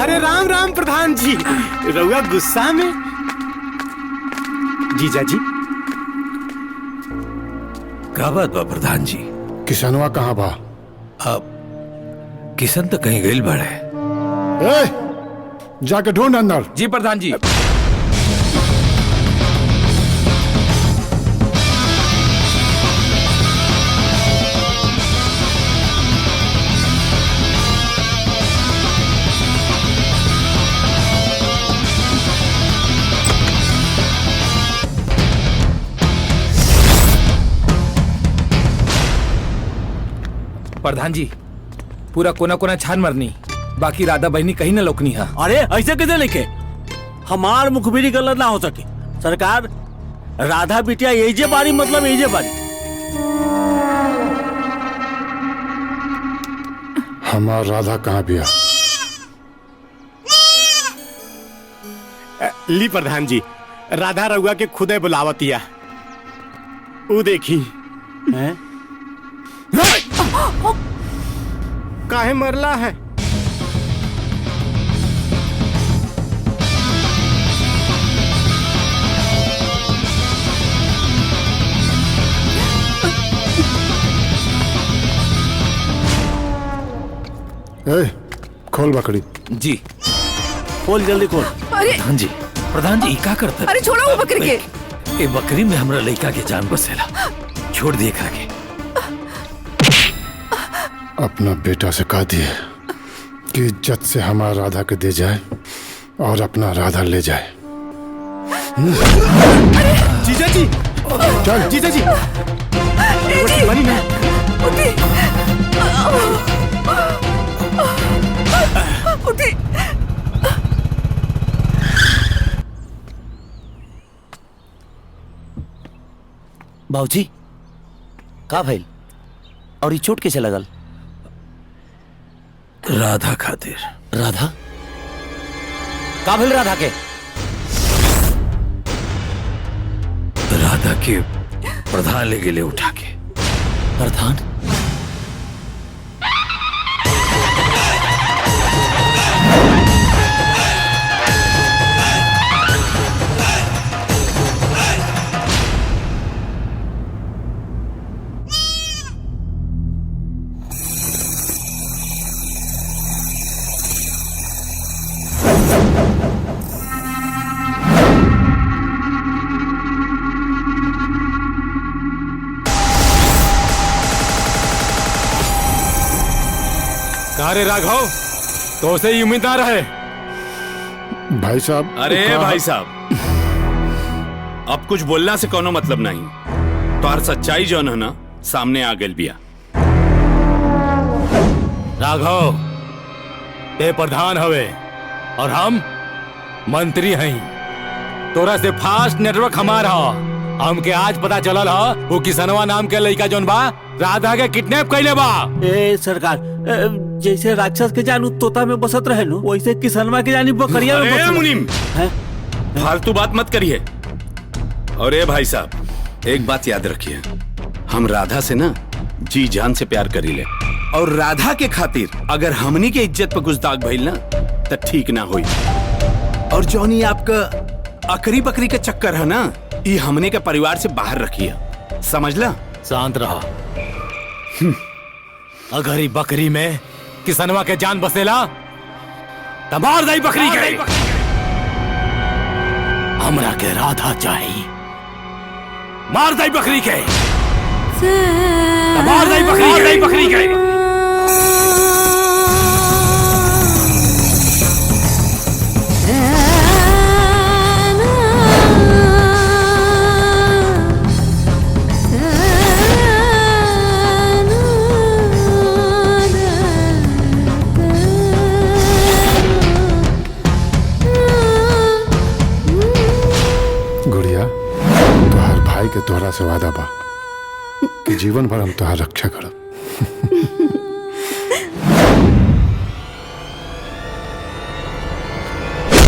अरे राम राम प्रधान जी, रउआ गुस्सा में? जीजा जी का बात बा प्रधान जी? किसनवा कहाँ बा? अब किशन तो कहीं गई बड़े। ए, जाके ढूंढ अंदर। जी प्रधान जी। प्रधान जी पूरा कोना कोना छान मरनी, बाकी राधा बहनी कहीं न लोकनी है। अरे ऐसे कैसे लिखे? हमार मुखबिरी गलत ना हो सके सरकार। राधा बिटिया यही जे बारी, मतलब यही जे बारी। हमार राधा कहाँ बिया? ली प्रधान जी, राधा रउआ के खुदे बुलावतिया। ऊ देखी। हैं? काहे मरला है? ए, खोल बकरी। जी खोल जल्दी खोल। अरे प्रधान जी क्या करता? अरे छोड़ो वो बकरी के। ये बकरी में हमरा लड़का के जान बसेला, छोड़ दिए खा के। अपना बेटा से कह दिए कि इज्जत से हमारा राधा के दे जाए और अपना राधा ले जाए। जीजा जी, चल जीजा जी, बनी ना। उठी। बाबूजी का भइल और ये चोट कैसे लगल? राधा खातिर। राधा का भइल? राधा के राधा के प्रधान ले गेले उठा के। प्रधान? अरे राघव, तो उसे ही उम्मीद ना रहे। भाई साहब। अरे भाई साहब, अब कुछ बोलना से कोनो मतलब नहीं। तो हर सच्चाई जो है ना सामने आ गई बिया। राघव ते प्रधान हवे और हम मंत्री हैं। तोरा से फास्ट नेटवर्क हमारा। हमके आज पता चलल हा वो किसनवा नाम के लड़का जोन बा राधा के किडनैप कैले बा। ए सरकार, जैसे राक्षस के जानू तोता में बसत रहे नु, वैसे किसनवा के जानी बकरिया में बसत। मुनीम, फालतू बात मत करिए। और ए भाई साहब, एक बात याद रखिए, हम राधा से ना जी जान से प्यार करी ले, और राधा के खातिर अगर हमनी के इज्जत पर कुछ दाग भइल ना तो ठीक ना होई। और जौनी आपका अकरी बकरी के चक्कर है ना, ये हमने के परिवार से बाहर रखिए, समझला? शांत रहा। अगर ही बकरी में किसनवा के जान बसेला तो मार दई बकरी के। हमरा के राधा चाहिए, मार दई बकरी के। मार दई बकरी के। के तोहरा से वादा बा कि जीवन भर हम तोहार रक्षा करब।